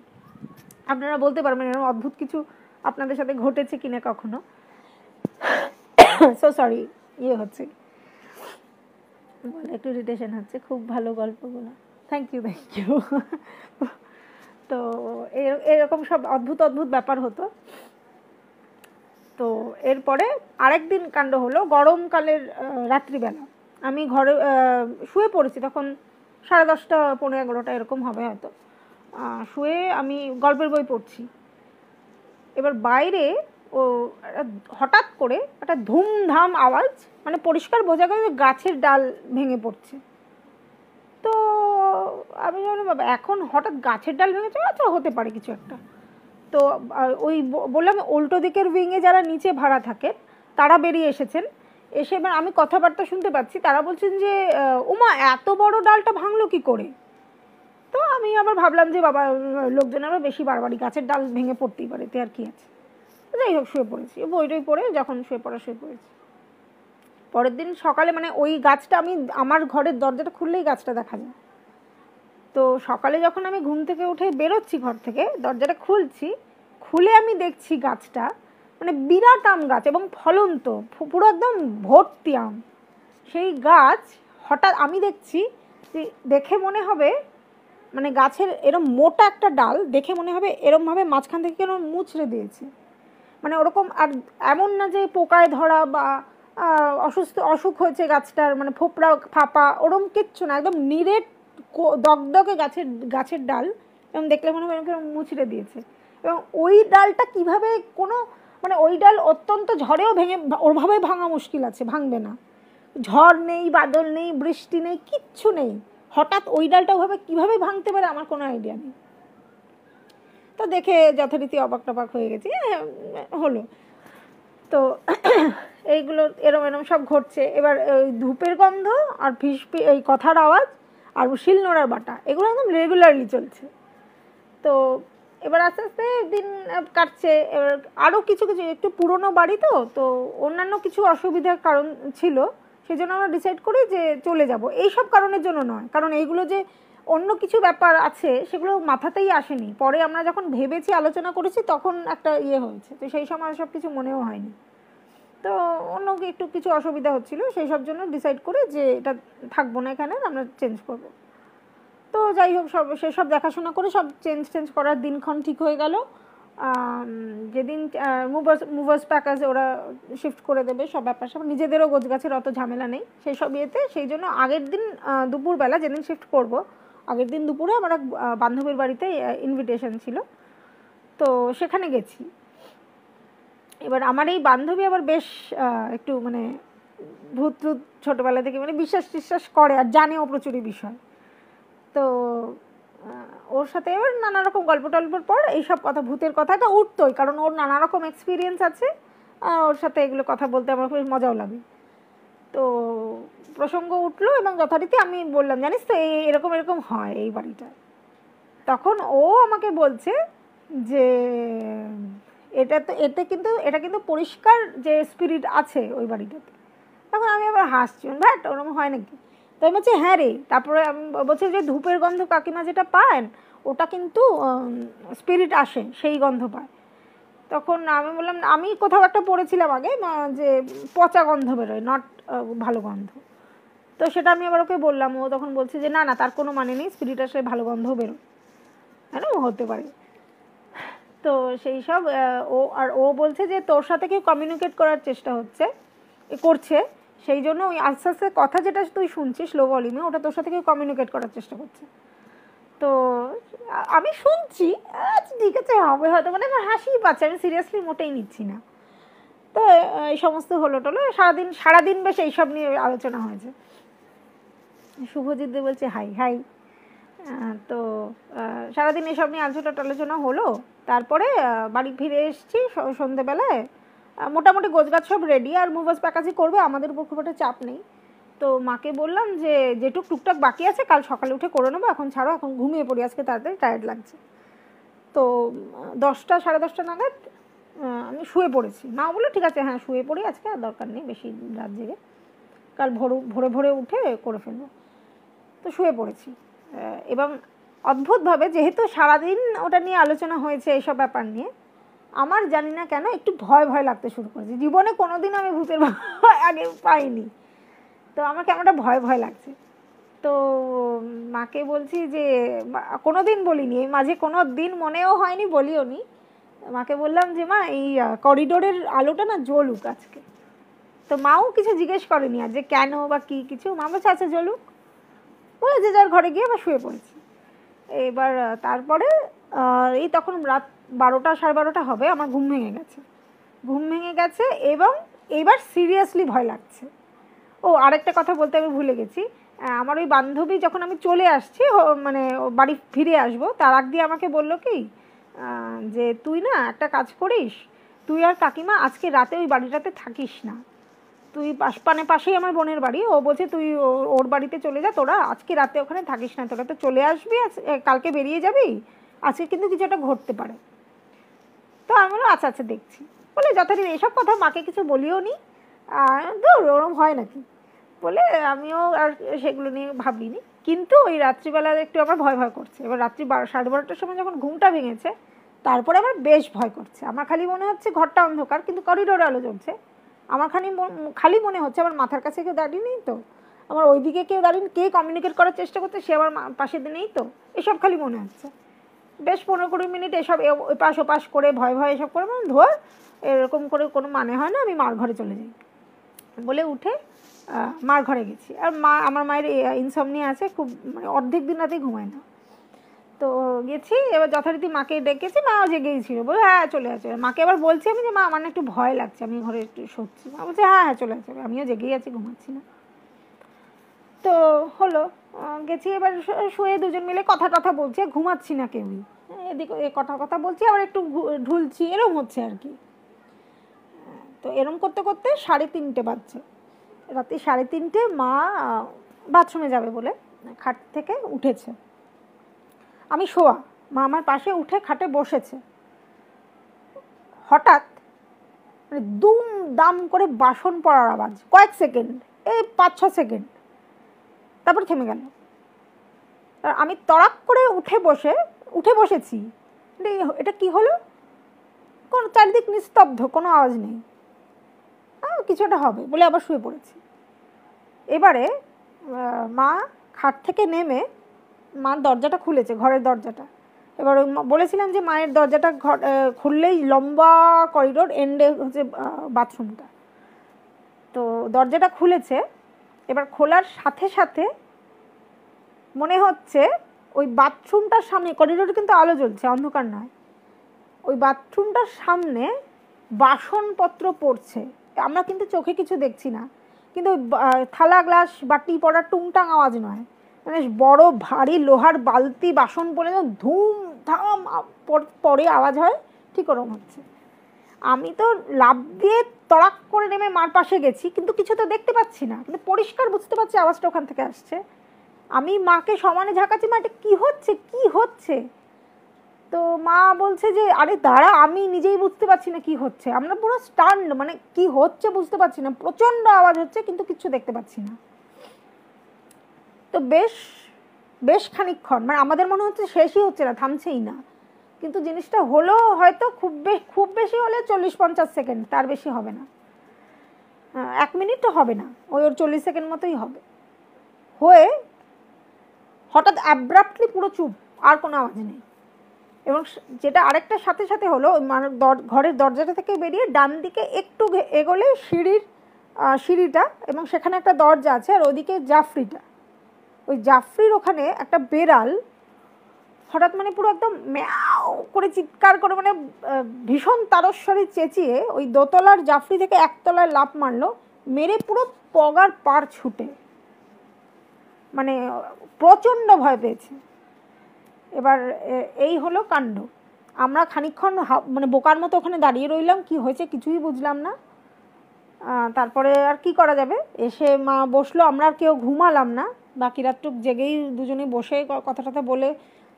আপনারা বলতে পারবেন এরকম অদ্ভুত কিছু আপনাদের সাথে ঘটেছে কিনা কখনো। সো সরি, ইয়ে হচ্ছে, একটু ইরিটেশন হচ্ছে। খুব ভালো গল্পগুলো, থ্যাংক ইউ থ্যাংক ইউ। তো এরকম সব অদ্ভুত অদ্ভুত ব্যাপার হতো। তো এরপরে আরেকদিন কাণ্ড হলো, গরমকালের রাত্রিবেলা আমি ঘরে শুয়ে পড়েছি, তখন 10:30 পৌনে 11টা এরকম হবে হয়তো। শুয়ে আমি গল্পের বই পড়ছি, এবার বাইরে ও হঠাৎ করে একটা ধুমধাম আওয়াজ, মানে পরিষ্কার বোঝা গেল গাছের ডাল ভেঙে পড়ছে। তো আমি বললাম বাবা এখন হঠাৎ গাছের ডাল ভেঙেছে, আচ্ছা হতে পারে কিছু একটা। তো ওই বললাম উল্টো দিকের উইংয়ে যারা নিচে ভাড়া থাকেন তারা বেরিয়ে এসেছেন, এসে এবার আমি কথাবার্তা শুনতে পাচ্ছি, তারা বলছেন যে উমা এত বড় ডালটা ভাঙলো কি করে। তো আমি আবার ভাবলাম যে বাবা লোকজন আরও বেশি বাড়াবাড়ি, গাছের ডাল ভেঙে পড়তেই পারে, তে আর কি আছে। যাই হোক শুয়ে পড়েছি, বইটই পড়ে যখন শুয়ে পড়েছি। পরের দিন সকালে মানে ওই গাছটা আমি আমার ঘরের দরজাটা খুললেই গাছটা দেখা যায়। তো সকালে যখন আমি ঘুম থেকে উঠে বেরোচ্ছি ঘর থেকে, দরজাটা খুলছি, খুলে আমি দেখছি গাছটা মানে বিরাট আম গাছ এবং ফলন্ত, পুরো একদম ভর্তি আম। সেই গাছ হঠাৎ আমি দেখছি, দেখে মনে হবে মানে গাছের এরম মোটা একটা ডাল দেখে মনে হবে এরমভাবে মাঝখান থেকে কেন মুচড়ে দিয়েছে, মানে ওরকম। আর এমন না যে পোকায় ধরা বা অসুখ হয়েছে গাছটার, মানে ফোপড়া ফাঁপা ওরম কিচ্ছু না, একদম নিরেট দগদগে গাছের ডাল, এবং দেখলে মনে হয় এরকম মুচড়ে দিয়েছে। এবং ওই ডালটা কিভাবে কোনো, মানে ওই ডাল অত্যন্ত ঝড়েও ভেঙে, ওরভাবে ভাঙা মুশকিল আছে, ভাঙবে না। ঝড় নেই, বাদল নেই, বৃষ্টি নেই, কিচ্ছু নেই, হঠাৎ ওই ডালটা ওভাবে কীভাবে ভাঙতে পারে আমার কোনো আইডিয়া নেই। তো দেখে যথারীতি অবাক টবাক হয়ে গেছি, হলো। তো এইগুলো এরম সব ঘটছে। এবার ওই ধূপের গন্ধ আর এই কথার আওয়াজ আর শিলনোড়ার বাটা, এগুলো একদম রেগুলারলি চলছে। তো এবার আস্তে আস্তে দিন কাটছে। এবার আরও কিছু কিছু একটু পুরনো বাড়ি, তো অন্যান্য কিছু অসুবিধার কারণ ছিল, সেই জন্য আমরা ডিসাইড করি যে চলে যাব। এইসব কারণের জন্য নয়, কারণ এইগুলো যে অন্য কিছু ব্যাপার আছে সেগুলো মাথাতেই আসেনি, পরে আমরা যখন ভেবেছি আলোচনা করেছি তখন একটা ইয়ে হয়েছে, তো সেই সময় সব কিছু মনেও হয়নি। তো অন্য একটু কিছু অসুবিধা হচ্ছিল, সেই সব জন্য ডিসাইড করে যে এটা থাকবো না এখানে, আমরা চেঞ্জ করব। তো যাই হোক সেসব দেখাশোনা করে সব চেঞ্জ করার দিনক্ষণ ঠিক হয়ে গেল। যেদিন মুভার্স প্যাকাজ ওরা শিফট করে দেবে সব ব্যাপার, সব নিজেদেরও গোছগাছের অত ঝামেলা নেই সেই সব ইয়েতে। সেই জন্য আগের দিন দুপুরবেলা যেদিন শিফট করব, আগের দিন দুপুরে আমার এক বান্ধবীর বাড়িতে ইনভিটেশন ছিল, তো সেখানে গেছি। এবার আমার এই বান্ধবী আবার বেশ একটু মানে ভূত ছোটোবেলা থেকে মানে বিশ্বাস করে আর জানেও প্রচুরই বিষয়। তো ওর সাথে এবার নানা রকম গল্প টল্পের পর এইসব কথা, ভূতের কথাটা উঠতোই, কারণ ওর নানা রকম এক্সপিরিয়েন্স আছে, ওর সাথে এগুলো কথা বলতে আমার খুব মজাও লাগে। তো প্রসঙ্গ উঠলো এবং যথারীতি আমি বললাম, জানিস তো এরকম এরকম হয় এই বাড়িটা। তখন ও আমাকে বলছে যে এটা কিন্তু পরিষ্কার যে স্পিরিট আছে ওই বাড়িটাতে। তখন আমি আবার হাসছি, ভ্যাট ওরকম হয় নাকি? তো আমি বলছি হ্যাঁ রে। তারপরে আমি বলছি যে ধূপের গন্ধ কাকিমা যেটা পান ওটা কিন্তু স্পিরিট আসে, সেই গন্ধ পায়। তখন আমি বললাম আমি কোথাও একটা পড়েছিলাম আগে যে পচা গন্ধ বেরোয়, নট ভালো গন্ধ। তো সেটা আমি আবার ওকে বললাম, ও তখন বলছে যে না না, তার কোনো মানে নেই, স্পিরিট আসলে ভালো গন্ধও বেরোয়, হ্যাঁ হতে পারে। তো সেই সব ও বলছে যে তোর সাথে কেউ কমিউনিকেট করার চেষ্টা করছে, সেই জন্য ওই আস্তে আস্তে কথা যেটা তুই শুনছিস লো ভলিউমে, ওটা তোর সাথে কেউ কমিউনিকেট করার চেষ্টা করছে। তো আমি শুনছি, আচ্ছা ঠিক আছে হবে হয়তো, মানে আমার হাসিই পাচ্ছে, আমি সিরিয়াসলি মোটেই নিচ্ছি না। তো এই সমস্ত হলো টলো, সারাদিন বেশ এইসব নিয়ে আলোচনা হয়েছে। শুভজিৎ দে বলছে হাই হাই। তো সারাদিন এসব নিয়ে আলোচনা হলো। তারপরে বাড়ি ফিরে এসেছি সন্ধ্যেবেলায়, মোটামুটি গোছগাছ সব রেডি, আর মুভার্স প্যাকাজি করবে, আমাদের উপর খুব একটা চাপ নেই। তো মাকে বললাম যে যেটুক টুকটাক বাকি আছে কাল সকালে উঠে করে নেবো, এখন ছাড়ো, এখন ঘুমিয়ে পড়ি, আজকে তাড়াতাড়ি টায়ার্ড লাগছে। তো 10টা সাড়ে 10টা নাগাদ আমি শুয়ে পড়েছি। মা বললো ঠিক আছে হ্যাঁ শুয়ে পড়ি, আজকে আর দরকার নেই বেশি রাত জেগে, কাল ভোরে ভোরে উঠে করে ফেলবো। তো শুয়ে পড়েছি। এবং অদ্ভুতভাবে যেহেতু সারাদিন ওটা নিয়ে আলোচনা হয়েছে এইসব ব্যাপার নিয়ে, আমার জানি না কেন একটু ভয় ভয় লাগতে শুরু করেছে। জীবনে কোনোদিন আমি ভূতের ভয় আগে পাইনি, তো আমার কেমনটা ভয় ভয় লাগছে। তো মাকে বলছি যে কোনো দিন বলিনি, এই মাঝে কোনো দিন মনেও হয়নি, বলিও নি। মাকে বললাম যে মা এই করিডোরের আলোটা না জ্বলুক আজকে। তো মাও কিছু জিজ্ঞেস করেনি আর যে কেন বা কী কিছু, মা বলছে আচ্ছা জ্বলুক, বলে যে যার ঘরে গিয়ে আবার শুয়ে পড়েছি। এবার তারপরে এই তখন রাত 12টা সাড়ে 12টা হবে, আমার ঘুম ভেঙে গেছে এবং এবার সিরিয়াসলি ভয় লাগছে। ও আরেকটা কথা বলতে আমি ভুলে গেছি, আমার ওই বান্ধবী যখন আমি চলে আসছি, মানে বাড়ি ফিরে আসবো, তার আগ দিয়ে আমাকে বললো কি যে তুই না একটা কাজ করিস, তুই আর কাকিমা আজকে রাতে ওই বাড়িটাতে থাকিস না, তুই পাশেই আমার বোনের বাড়ি, ও বলছে তুই ওর বাড়িতে চলে যা, তোরা আজকে রাতে ওখানে থাকিস না, তোরা তো চলে আসবি, কালকে বেরিয়ে যাবি, আজকে কিন্তু কিছু একটা ঘটতে পারে। তো আমি বললাম আচ্ছা আচ্ছা দেখছি, বলে যথারীতি এইসব কথা মাকে কিছু বলিও নি, ওরম হয় নাকি বলে আমিও আর সেগুলো নিয়ে ভাবিনি। কিন্তু ওই রাত্রিবেলা একটু আমার ভয় ভয় করছে। এবার রাত্রি সাড়ে 12টার সময় যখন ঘুমটা ভেঙেছে, তারপরে আমার বেশ ভয় করছে। আমার খালি মনে হচ্ছে ঘরটা অন্ধকার কিন্তু করিডোরে আলো জ্বলছে, আমার খালি মনে হচ্ছে আমার মাথার কাছে কেউ দাঁড়িয়ে নেই তো, আমার ওইদিকে কেউ দাঁড়িয়ে, কে কমিউনিকেট করার চেষ্টা করছে সে আমার পাশে নেই তো, এসব খালি মনে হচ্ছে। বেশ 15-20 মিনিট এসব এপাশ ওপাশ করে ভয় ভয় এসব করে মানে ধর এরকম করে কোনো মানে হয় না, আমি মার ঘরে চলে যাই বলে উঠে মার ঘরে গেছি। আর আমার মায়ের ইনসমনিয়া আছে, খুব মানে অর্ধেক দিন রাতেই ঘুমায় না। তো গেছি, এবার যথারীতি মাকে ডেকেছি, মাও জেগেই ছিল, বলে হ্যাঁ চলে আসবে। মাকে এবার বলছি আমি যে মা আমার না একটু ভয় লাগছে, আমি ঘরে একটু শুচ্ছি। মা বলছে হ্যাঁ হ্যাঁ চলে আসবে, আমিও জেগেই আছি, ঘুমাচ্ছি না। তো হলো, গেছি, এবার শুয়ে দুজন মিলে কথা টথা বলছি, ঘুমাচ্ছি না কেউই, এদিকে কথা বলছি, আবার একটু ঢুলছি, এরম হচ্ছে আর কি। তো এরম করতে করতে 3:30 বাজছে, রাতে 3:30 মা বাথরুমে যাবে বলে খাট থেকে উঠেছে, আমি শোয়া, মা আমার পাশে উঠে খাটে বসেছে। হঠাৎ মানে দুম দাম করে বাসন পড়ার আওয়াজ, কয়েক সেকেন্ড, এই 5-6 সেকেন্ড, তারপর থেমে গেল। আমি তড়াক করে উঠে বসেছি, এটা কি হলো, কোনো চারিদিক নিস্তব্ধ, কোনো আওয়াজ নেই, কিছু একটা হবে বলে আবার শুয়ে পড়েছি। এবারে মা খাট থেকে নেমে মার দরজাটা খুলেছে, ঘরের দরজাটা। এবার বলেছিলাম যে মায়ের দরজাটা খুললেই লম্বা করিডোর, এন্ডে হচ্ছে বাথরুমটা। তো দরজাটা খুলেছে, এবার খোলার সাথে সাথে মনে হচ্ছে ওই বাথরুমটার সামনে, করিডোরে কিন্তু আলো জ্বলছে, অন্ধকার নয়, ওই বাথরুমটার সামনে বাসনপত্র পড়ছে। আমরা কিন্তু চোখে কিছু দেখছি না, কিন্তু ওই থালা গ্লাস বাটি পড়ার টুংটাং আওয়াজ নয়, মানে বড় ভারী লোহার বালতি বাসন পড়ে ধুমধাম পরে আওয়াজ হয়, ঠিক ওরকম হচ্ছে। আমি তো লাফ দিয়ে তড়াক করে নেমে মার পাশে গেছি, কিন্তু কিছু তো দেখতে পাচ্ছি না, কিন্তু পরিষ্কার বুঝতে পারছি আওয়াজটা ওখান থেকে আসছে। আমি মাকে সমানে ঝাঁকাচ্ছি, মা এটা কী হচ্ছে কী হচ্ছে? তো মা বলছে যে আরে দাঁড়া, আমি নিজেই বুঝতে পারছি না কি হচ্ছে। আমরা পুরো স্টান্ড, মানে কি হচ্ছে বুঝতে পারছি না, প্রচণ্ড আওয়াজ হচ্ছে কিন্তু কিচ্ছু দেখতে পাচ্ছি না। তো বেশ বেশ খানিকক্ষণ, মানে আমাদের মনে হচ্ছে শেষই হচ্ছে না, থামছেই না, কিন্তু জিনিসটা হলো হয়তো খুব বেশি হলে 40-50 সেকেন্ড, তার বেশি হবে না, 1 মিনিট তো হবে না, ওর 40 সেকেন্ড মতোই হবে। হয়ে হঠাৎ অ্যাব্রাপ্টলি পুরো চুপ, আর কোনো আওয়াজ নেই। এবং যেটা আরেকটা সাথে সাথে হলো, মানে ঘরের দরজাটা থেকে বেরিয়ে ডান দিকে একটু এগোলে সিঁড়িটা, এবং সেখানে একটা দরজা আছে, আর ওইদিকে জাফরিটা। ওই জাফরির ওখানে একটা বেড়াল হঠাৎ মানে পুরো একদম ম্যাও করে চিৎকার করে, মানে ভীষণ তারস্বরে চেঁচিয়ে ওই দোতলার জাফরি থেকে একতলায় লাফ মারলো, মেরে পুরো পগার পার ছুটে, মানে প্রচণ্ড ভয় পেয়েছে। এবার এই হলো কাণ্ড। আমরা খানিকক্ষণ মানে বোকার মতো ওখানে দাঁড়িয়ে রইলাম, কি হয়েছে কিছুই বুঝলাম না। তারপরে আর কি করা যাবে, এসে মা বসলো, আমরা আর কেউ ঘুমালাম না, বাকি রাতটুক জেগেই দুজনে বসে কথা বলে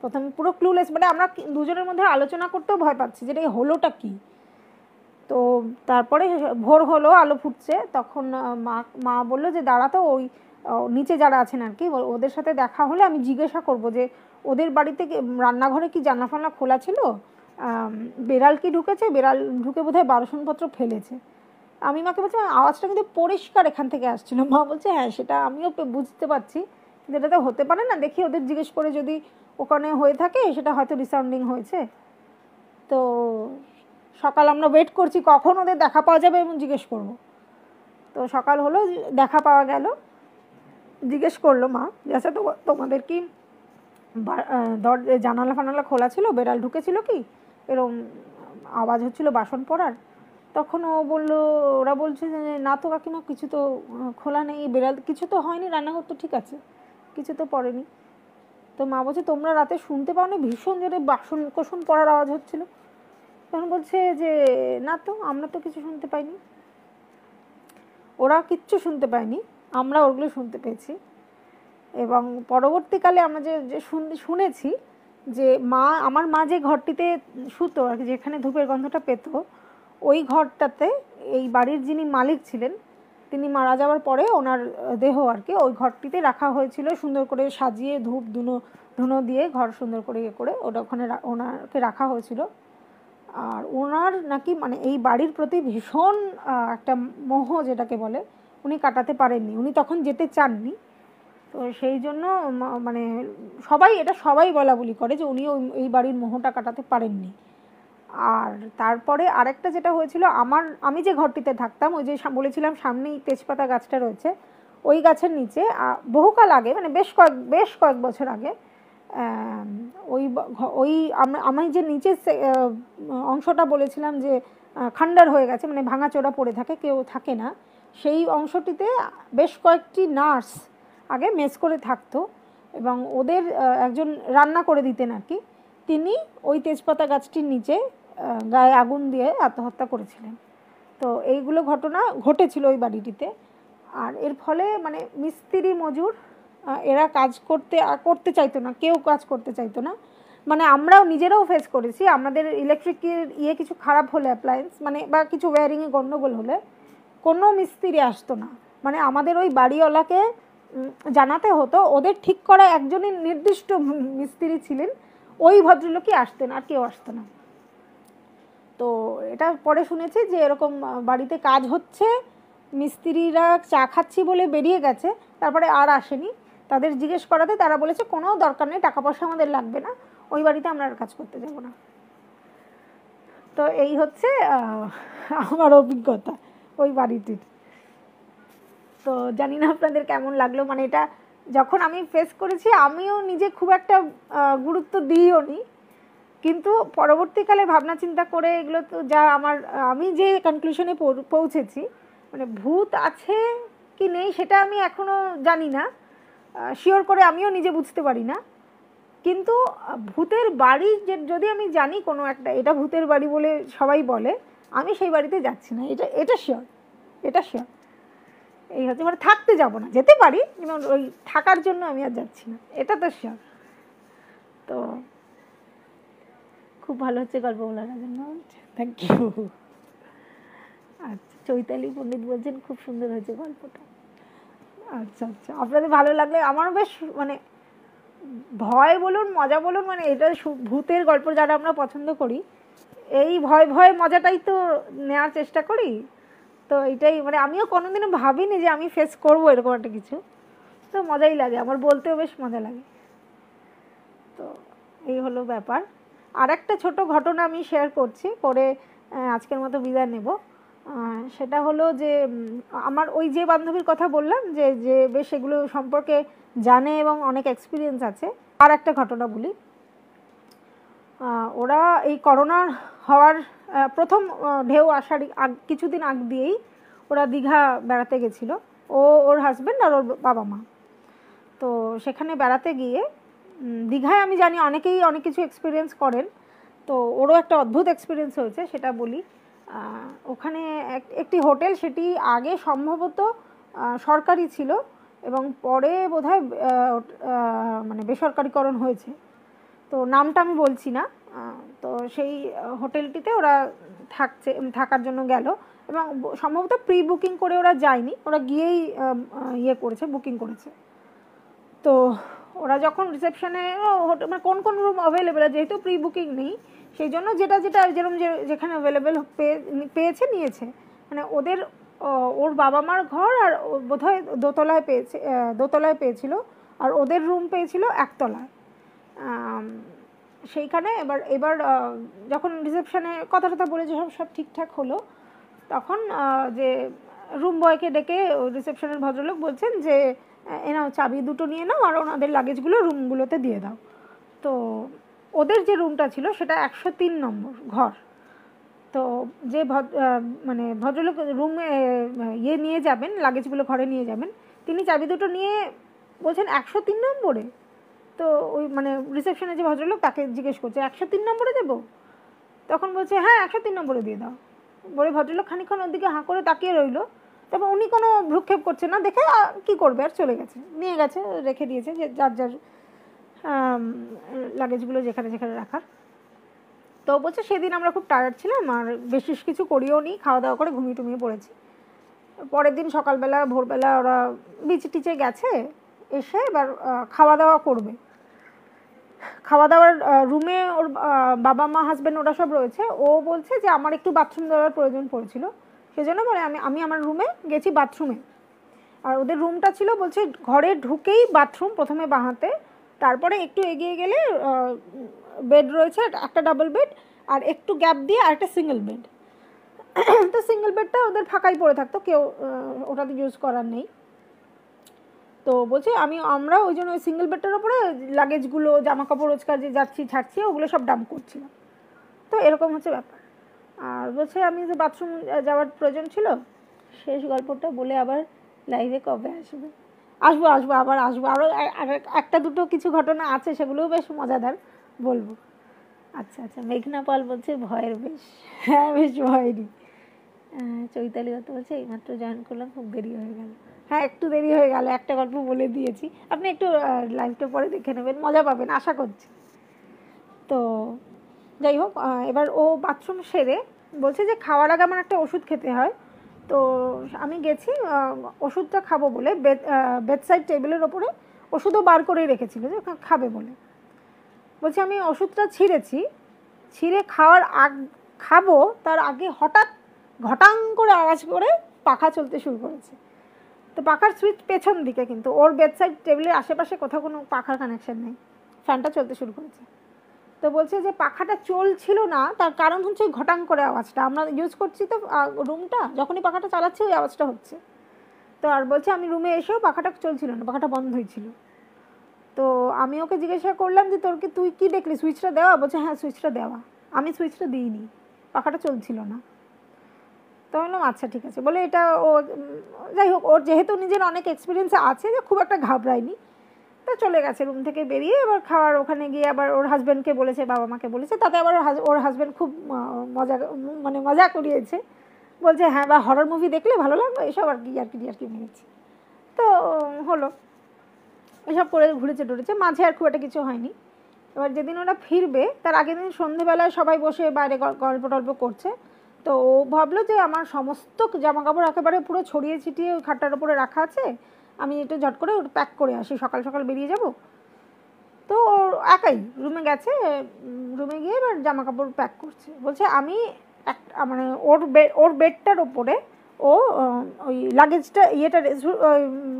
প্রথমে পুরো ক্লুলেস, মানে আমরা দুজনের মধ্যে আলোচনা করতেও ভয় পাচ্ছি যেটা এই হলোটা কি। তো তারপরে ভোর হলো, আলো ফুটছে, তখন মা বললো যে দাঁড়া তো, ওই নিচে যারা আছেন আর কি, ওদের সাথে দেখা হলে আমি জিজ্ঞাসা করব যে ওদের বাড়িতে রান্নাঘরে কি জানলা ফান্না খোলা ছিল, বেড়াল কি ঢুকেছে, বেড়াল ঢুকে বোধহয় বাসনপত্র ফেলেছে। আমি মাকে বলছি আওয়াজটা কিন্তু পরিষ্কার এখান থেকে আসছিল। মা বলছে হ্যাঁ সেটা আমিও বুঝতে পারছি, কিন্তু এটা তো হতে পারে না, দেখি ওদের জিজ্ঞেস করে যদি ওখানে হয়ে থাকে সেটা হয়তো রিসাউন্ডিং হয়েছে। তো সকাল আমরা ওয়েট করছি কখন ওদের দেখা পাওয়া যাবে এবং জিজ্ঞেস করব। তো সকাল হলো, দেখা পাওয়া গেল। জিজ্ঞেস করলো মা যে আচ্ছা তোমাদের কি জানালা ফানালা খোলা ছিল, বেড়াল ঢুকেছিল কি, এরকম আওয়াজ হচ্ছিল বাসন পড়ার? তখন ওরা বলছে যে না তো কাকিমা, কিছু তো খোলা নেই, বেড়াল কিছু তো হয়নি, রান্নাঘর তো ঠিক আছে, কিছু তো পড়েনি। তো মা বলছে তোমরা রাতে শুনতে পাওনি ভীষণ জোরে বাসন কোসন পড়ার আওয়াজ হচ্ছিল? তখন বলছে যে না তো, আমরা তো কিছু শুনতে পাইনি। ওরা কিচ্ছু শুনতে পায়নি, আমরা ওগুলো শুনতে পেয়েছি। এবং পরবর্তীকালে আমরা যে শুনেছি যে আমার মা যে ঘরটিতে শুতো আর কি, যেখানে ধূপের গন্ধটা পেত, ওই ঘরটাতে এই বাড়ির যিনি মালিক ছিলেন তিনি মারা যাওয়ার পরে ওনার দেহ আর কি ওই ঘরটিতে রাখা হয়েছিল, সুন্দর করে সাজিয়ে ধূপ ধুনো দিয়ে ঘর সুন্দর করে করে ওটা ওখানে ওনাকে রাখা হয়েছিল। আর ওনার নাকি মানে এই বাড়ির প্রতি ভীষণ একটা মোহ যেটাকে বলে, উনি কাটাতে পারেননি, উনি তখন যেতে চাননি। তো সেই জন্য মানে সবাই বলা বলি করে যে উনি এই বাড়ির মোহটা কাটাতে পারেননি। আর তারপরে আরেকটা যেটা হয়েছিল, আমি যে ঘরটিতে থাকতাম, ওই যে বলেছিলাম সামনেই তেজপাতা গাছটা রয়েছে, ওই গাছের নিচে বহুকাল আগে, মানে বেশ কয়েক বছর আগে, আমি যে নিচের অংশটা বলেছিলাম যে খান্ডার হয়ে গেছে, মানে ভাঙাচোরা পড়ে থাকে, কেউ থাকে না, সেই অংশটিতে বেশ কয়েকটি নার্স আগে মেস করে থাকতো, এবং ওদের একজন রান্না করে দিতেন আর কি, তিনি ওই তেজপাতা গাছটির নিচে গায়ে আগুন দিয়ে আত্মহত্যা করেছিলেন। তো এইগুলো ঘটনা ঘটেছিল ওই বাড়িটিতে। আর এর ফলে মানে মিস্ত্রি মজুর এরা কাজ করতে চাইতো না, কেউ কাজ করতে চাইতো না। মানে আমরাও নিজেরাও ফেস করেছি, আমাদের ইলেকট্রিকের কিছু খারাপ হলে অ্যাপ্লায়েন্স মানে বা কিছু ওয়্যারিংয়ে গণ্ডগোল হলে কোনো মিস্ত্রি আসতো না, মানে আমাদের ওই বাড়িওয়ালাকে জানাতে হতো, ওদের ঠিক করা একজনই নির্দিষ্ট মিস্ত্রি ছিলেন, ওই ভদ্রলোকই আসতেন, আর কেউ আসতো না। তো এটা পরে শুনেছি যে এরকম বাড়িতে কাজ হচ্ছে, মিস্ত্রিরা চা খাচ্ছি বলে বেরিয়ে গেছে, তারপরে আর আসেনি। তাদের জিজ্ঞেস করাতে তারা বলেছে কোনো দরকার নেই, টাকা পয়সা আমাদের লাগবে না, ওই বাড়িতে আমরা আর কাজ করতে যাব না। তো এই হচ্ছে আমার অভিজ্ঞতা ওই বাড়িটির। তো জানি না আপনাদের কেমন লাগলো, মানে এটা যখন আমি ফেস করেছি আমিও নিজে খুব একটা গুরুত্ব দিইও নি, কিন্তু পরবর্তীকালে ভাবনা চিন্তা করে এগুলো তো যা আমি যে কনক্লুশনে পৌঁছেছি, মানে ভূত আছে কি নেই সেটা আমি এখনও জানি না, শিওর করে আমিও নিজে বুঝতে পারি না। কিন্তু ভূতের বাড়ি যদি আমি জানি কোনো একটা এটা ভূতের বাড়ি বলে সবাই বলে, আমি সেই বাড়িতে যাচ্ছি না, এটা শিওর, এটা শিওর। এই হচ্ছে, মানে থাকতে যাব না, যেতে পারি কিন্তু ওই থাকার জন্য আমি আর যাচ্ছি না, এটা তো শিওর। তো খুব ভালো হচ্ছে গল্প বলার জন্য, থ্যাংক ইউ। আচ্ছা, চৈতালি পণ্ডিত বলছেন খুব সুন্দর হয়েছে গল্পটা। আচ্ছা আচ্ছা, আপনাদের ভালো লাগলে আমারও বেশ, মানে ভয় বলুন মজা বলুন, মানে এটা ভূতের গল্প যারা আমরা পছন্দ করি, এই ভয় ভয় মজাটাই তো নেওয়ার চেষ্টা করি। তো এটাই, মানে আমিও কোনোদিনও ভাবিনি যে আমি ফেস করবো এরকম একটা কিছু, তো মজাই লাগে, আমার বলতেও বেশ মজা লাগে। তো এই হলো ব্যাপার। আর একটা ছোট ঘটনা আমি শেয়ার করছি, পরে আজকের মতো বিদায় নেব। সেটা হলো যে আমার ওই যে বান্ধবীর কথা বললাম যে যে বেশ এগুলো সম্পর্কে জানে এবং অনেক এক্সপিরিয়েন্স আছে, আর একটা ঘটনা বলি। ওরা এই করোনা হওয়ার প্রথম ঢেউ আসার কিছুদিন আগ দিয়েই ওরা দীঘা বেড়াতে গেছিলো, ওর হাজব্যান্ড আর ওর বাবা মা। তো সেখানে বেড়াতে গিয়ে দীঘায় আমি জানি অনেকেই অনেক কিছু এক্সপিরিয়েন্স করেন, তো ওরও একটা অদ্ভুত এক্সপিরিয়েন্স হয়েছে, সেটা বলি। ওখানে একটি হোটেল, সেটি আগে সম্ভবত সরকারি ছিল এবং পরে বোধহয় মানে বেসরকারিকরণ হয়েছে, তো নামটা আমি বলছি না। তো সেই হোটেলটিতে ওরা থাকার জন্য গেল এবং সম্ভবত প্রি বুকিং করে ওরা যায়নি, ওরা গিয়েই ইয়ে করেছে, বুকিং করেছে। তো ওরা যখন রিসেপশনে মানে কোন কোন রুম অ্যাভেলেবেল, যেহেতু প্রি বুকিং নেই সেই জন্য যেটা যেরকম যেখানে অ্যাভেলেবেল পেয়েছে নিয়েছে। মানে ওর বাবা মার ঘর আর বোধহয় দোতলায় পেয়েছিল, আর ওদের রুম পেয়েছিল একতলায়। সেইখানে এবার যখন রিসেপশনে কথা বলে যে সব ঠিকঠাক হলো, তখন যে রুম বয়কে ডেকে রিসেপশনের ভদ্রলোক বলছেন যে নাও চাবি দুটো নিয়ে নাও আর ওনাদের লাগেজগুলো রুমগুলোতে দিয়ে দাও। তো ওদের যে রুমটা ছিল সেটা 103 নম্বর ঘর। তো যে মানে ভদ্রলোক রুমে নিয়ে যাবেন, লাগেজগুলো ঘরে নিয়ে যাবেন, তিনি চাবি দুটো নিয়ে বলছেন 103 নম্বরে। তো ওই মানে রিসেপশনে যে ভদ্রলোক তাকে জিজ্ঞেস করছে 103 নম্বরে দেবো? তখন বলছে হ্যাঁ 103 নম্বরে দিয়ে দাও। বলে ভদ্রলোক খানিকক্ষণ ওর দিকে হাঁ করে তাকিয়ে রইলো, তারপর উনি কোনো ভ্রুক্ষেপ করছে না দেখে কি করবে আর চলে গেছে, নিয়ে গেছে, রেখে দিয়েছে যে যার যার লাগেজগুলো যেখানে যেখানে রাখার। তো বলছে সেদিন আমরা খুব টায়ার্ড ছিলাম আর বেশি কিছু করিও নি, খাওয়া দাওয়া করে ঘুমিয়ে পড়েছি। পরের দিন সকালবেলা ভোরবেলা ওরা বিচে টিচে গেছে, এসে এবার খাওয়া দাওয়া করবে। খাওয়া দাওয়ার রুমে ওর বাবা মা হাজব্যান্ড ওরা সব রয়েছে। ও বলছে যে আমার একটু বাথরুম দেওয়ার প্রয়োজন পড়েছিল, সেজন্য বলে আমি আমার রুমে গেছি বাথরুমে। আর ওদের রুমটা ছিল বলছে ঘরে ঢুকেই বাথরুম প্রথমে বাঁহাতে, তারপরে একটু এগিয়ে গেলে বেড রয়েছে, একটা ডাবল বেড, আর একটু গ্যাপ দিয়ে আর একটা সিঙ্গেল বেড। তো সিঙ্গেল বেডটা ওদের ফাঁকাই পড়ে থাকতো, কেউ ওটাতে ইউজ করার নেই। তো বলছে আমরা ওই জন্য ওই সিঙ্গেল বেডটার ওপরে লাগেজগুলো, জামা কাপড় রোজকার যে যাচ্ছি ছাড়ছি ওগুলো সব ডাম্প করছিলাম। তো এরকম হচ্ছে ব্যাপার। আর বলছে আমি যে বাথরুম যাওয়ার প্রয়োজন ছিল, শেষ গল্পটা বলে আবার লাইভে কবে আসবো? আসবো আবার আসবো, আরও একটা দুটো কিছু ঘটনা আছে, সেগুলোও বেশ মজাদার, বলবো। আচ্ছা আচ্ছা, মেঘনা পাল বলছে ভয়ের বেশ, হ্যাঁ বেশ ভয়েরই। চৈতালি হতে বলছে এইমাত্র জয়েন করলাম, খুব দেরি হয়ে গেল। হ্যাঁ একটু দেরি হয়ে গেল, একটা গল্প বলে দিয়েছি, আপনি একটু লাইভটা পরে দেখে নেবেন, মজা পাবেন আশা করছি। তো যাই হোক, এবার ও বাথরুম সেরে বলছে যে খাওয়ার আগে আমার একটা ওষুধ খেতে হয়। তো আমি গেছি ওষুধটা খাবো বলে, বেডসাইড টেবিলের ওপরে ওষুধও বার করেই রেখেছিল যে খাবে বলে। বলছি আমি ওষুধটা ছিঁড়ে খাবো তার আগে হঠাৎ ঘটাং করে আওয়াজ করে পাখা চলতে শুরু করেছে। তো পাখার সুইচ পেছন দিকে, কিন্তু ওর বেডসাইড টেবিলের আশেপাশে কোথাও কোনো পাখার কানেকশন নেই, ফ্যানটা চলতে শুরু করেছে। তো বলছে যে পাখাটা চলছিল না, তার কারণ হচ্ছে ওই ঘটাং করে আওয়াজটা, আমরা ইউজ করছি তো রুমটা, যখনই পাখাটা চালাচ্ছি ওই আওয়াজটা হচ্ছে। তো আর বলছে আমি রুমে এসেও পাখাটা চলছিল না, পাখাটা বন্ধই ছিল। তো আমি ওকে জিজ্ঞাসা করলাম যে তুই কি দেখলি, সুইচটা দেওয়া? বলছে হ্যাঁ সুইচটা দেওয়া, আমি সুইচটা দিইনি, পাখাটা চলছিল না। তো বললাম আচ্ছা ঠিক আছে, বলে এটা ও যাই হোক, ওর যেহেতু নিজের অনেক এক্সপিরিয়েন্স আছে, যে খুব একটা ঘাবড়ায়নি। তো চলে গেছে রুম থেকে বেরিয়ে। এবার খাওয়ার ওখানে গিয়ে আবার ওর হাজব্যান্ডকে বলেছে, বাবা মাকে বলেছে, তাতে আবার ওর হাজব্যান্ড খুব মজা মানে মজা করিয়েছে, বলছে হ্যাঁ বা হরর মুভি দেখলে ভালো লাগবে এসব আর কি মেরেছে। তো হলো এসব করে ঘুরেছে টুরেছে, মাঝে আর খুব একটা কিছু হয়নি। এবার যেদিন ওরা ফিরবে তার আগের দিন সন্ধেবেলায় সবাই বসে বাইরে গল্প টল্প করছে। তো ও ভাবলো যে আমার সমস্ত জামা কাপড় একেবারে পুরো ছড়িয়ে ছিটিয়ে ওই খাটটার উপরে রাখা আছে, আমি একটু ঝট করে ওটা প্যাক করে আসি, সকাল সকাল বেরিয়ে যাব। তো ওর একাই রুমে গেছে, রুমে গিয়ে এবার জামা কাপড় প্যাক করছে। বলছে আমি মানে ওর বেডটার ওপরে ও ওই লাগেজটা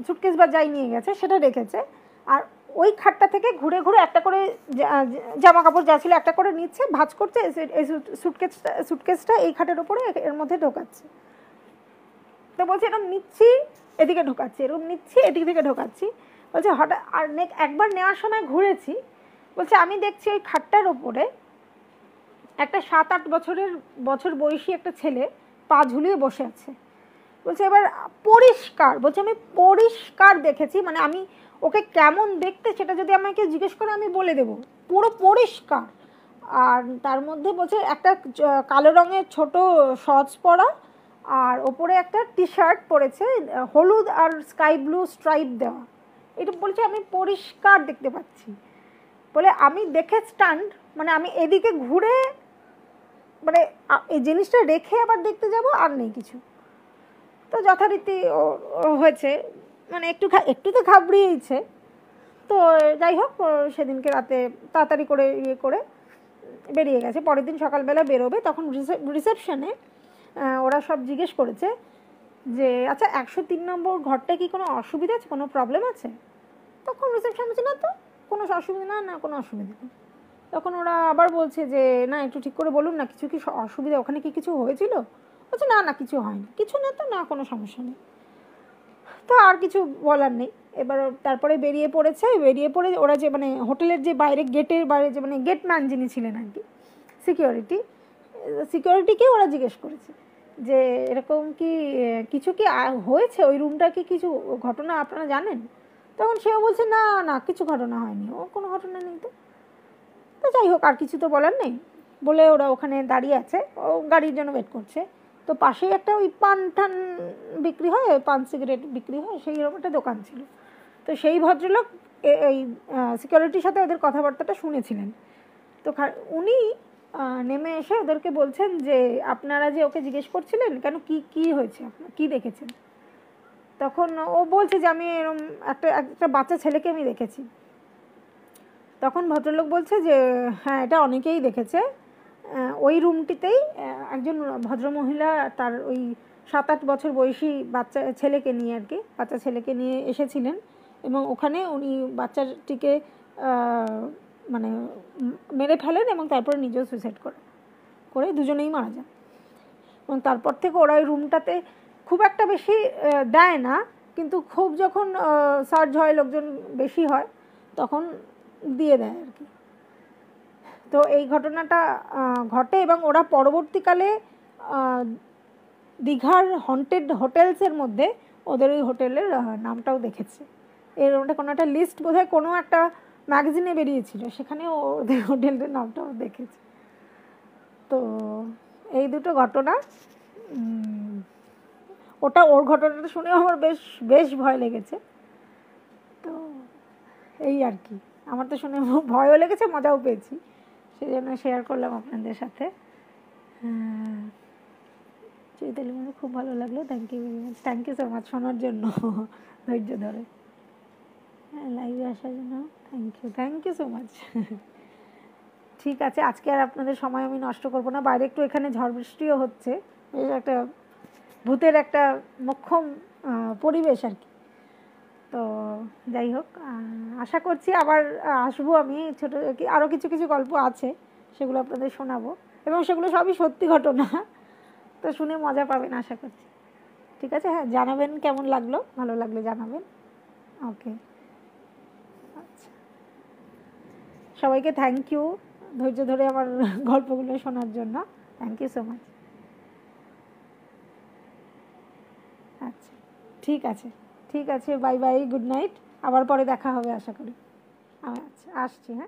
সুটকেস বা যাই নিয়ে গেছে সেটা রেখেছে, আর ওই খাটটা থেকে ঘুরে ঘুরে একটা করে জামা কাপড় যা ছিল একটা করে নিচ্ছে, ভাঁজ করছে, এই সুটকেসটা এই খাটের ওপরে এর মধ্যে ঢোকাচ্ছে। তো বলছে এরকম নিচ্ছি এদিকে ঢোকাচ্ছি, এরকম নিচ্ছি এদিক থেকে ঢোকাচ্ছি। বলছে হঠাৎ আর একবার নেওয়ার সময় ঘুরেছি, বলছে আমি দেখছি ওই খাটটার ওপরে একটা 7-8 বছর বয়সী একটা ছেলে পা ঝুলিয়ে বসে আছে। বলছে এবার পরিষ্কার, বলছে আমি পরিষ্কার দেখেছি, মানে আমি ওকে কেমন দেখতে সেটা যদি আমাকে জিজ্ঞেস করে আমি বলে দেবো, পুরো পরিষ্কার। আর তার মধ্যে বলছে একটা কালো রঙের ছোট শর্টস পরা, আর ওপরে একটা টি শার্ট পরেছে হলুদ আর স্কাই ব্লু স্ট্রাইপ দেওয়া। এটা বলছে আমি পরিষ্কার দেখতে পাচ্ছি। বলে আমি দেখে স্টান্ড, মানে আমি এদিকে ঘুরে মানে এই জিনিসটা রেখে আবার দেখতে যাব আর নেই কিছু। তো যথারীতি হয়েছে, মানে একটু তো ঘাবড়িয়েছে। তো যাই হোক সেদিনকে রাতে তাড়াতাড়ি করে করে বেরিয়ে গেছে। পরের দিন সকালবেলা বেরোবে, তখন রিসেপশনে ওরা সব জিজ্ঞেস করেছে যে আচ্ছা 103 নম্বর ঘরটা কি কোনো অসুবিধা আছে, কোনো প্রবলেম আছে? তখন রিসেপশন বলছে না তো কোনো অসুবিধা না কোনো অসুবিধা নেই। তখন ওরা আবার বলছে যে না একটু ঠিক করে বলুন না, কিছু কি অসুবিধা, ওখানে কি কিছু হয়েছিল? বলছে না কিছু হয়নি, কিছু না তো, না কোনো সমস্যা নেই। তো আর কিছু বলার নেই। এবার তারপরে বেরিয়ে পড়ে ওরা যে মানে হোটেলের যে বাইরে গেটের বাইরে যে মানে গেটম্যান যিনি ছিলেন আর কি, সিকিউরিটিকে ওরা জিজ্ঞেস করেছে যে এরকম কি কিছু কি হয়েছে, ওই রুমটা কি কিছু ঘটনা আপনারা জানেন? তখন সেও বলছে না কিছু ঘটনা হয়নি, ও কোনো ঘটনা নেই। তো যাই হোক আর কিছু তো বলার নেই বলে ওরা ওখানে দাঁড়িয়ে আছে, ও গাড়ির জন্য ওয়েট করছে। তো পাশেই একটা ওই পান টান বিক্রি হয়, পান সিগারেট বিক্রি হয়, সেই রকম একটা দোকান ছিল। তো সেই ভদ্রলোক এই সিকিউরিটির সাথে ওদের কথাবার্তাটা শুনেছিলেন। তো উনি নেমে এসে ওদেরকে বলছেন যে আপনারা যে ওকে জিজ্ঞেস করছিলেন কেন কি হয়েছে, আপনার কী দেখেছেন? তখন ও বলছে যে আমি এরকম একটা বাচ্চা ছেলেকে আমি দেখেছি। তখন ভদ্রলোক বলছে যে হ্যাঁ এটা অনেকেই দেখেছে, ওই রুমটিতেই একজন ভদ্রমহিলা তার ওই 7-8 বছর বয়সী বাচ্চা ছেলেকে নিয়ে এসেছিলেন, এবং ওখানে উনি বাচ্চাটিকে মানে মেরে ফেলেন এবং তারপরে নিজেও সুইসাইড করে দুজনেই মারা যান। এবং তারপর থেকে ওরা ওই রুমটাতে খুব একটা বেশি দেয় না, কিন্তু খুব যখন সার্চ হয়, লোকজন বেশি হয়, তখন দিয়ে দেয় আর কি। তো এই ঘটনাটা ঘটে এবং ওরা পরবর্তীকালে দীঘার হন্টেড হোটেলসের মধ্যে ওদের ওই হোটেলের নামটাও দেখেছে। এর ওটা কোনো একটা লিস্ট বোধহয় কোনো একটা ম্যাগাজিনে বেরিয়েছিল, সেখানে ওদের হোটেলের নামটাও দেখেছে। তো এই দুটো ঘটনা, ওর ঘটনাটা শুনেও আমার বেশ ভয় লেগেছে। তো এই আর কি, আমার তো শুনে ভয়ও লেগেছে, মজাও পেয়েছি, সেই জন্য শেয়ার করলাম আপনাদের সাথে। চৈতালি মানে খুব ভালো লাগলো, থ্যাংক ইউ সো মাচ শোনার জন্য, ধৈর্য ধরে লাইভে আসার জন্য থ্যাংক ইউ সো মাচ। ঠিক আছে, আজকে আর আপনাদের সময় আমি নষ্ট করবো না। বাইরে একটু এখানে ঝড় বৃষ্টিও হচ্ছে, বেশ একটা ভূতের একটা মোক্ষম পরিবেশ আর কি। তো যাই হোক, আশা করছি আবার আসবো আমি, ছোটো আরও কিছু গল্প আছে, সেগুলো আপনাদের শোনাবো, এবং সেগুলো সবই সত্যি ঘটনা, তো শুনে মজা পাবেন আশা করছি। ঠিক আছে, হ্যাঁ জানাবেন কেমন লাগলো, ভালো লাগলে জানাবেন। ওকে, আচ্ছা, সবাইকে থ্যাংক ইউ ধৈর্য ধরে আমার গল্পগুলো শোনার জন্য, থ্যাংক ইউ সো মাচ। আচ্ছা ঠিক আছে, বাই বাই, গুড নাইট। আবার পরে দেখা হবে আশা করি। আচ্ছা, আসছি, হ্যাঁ।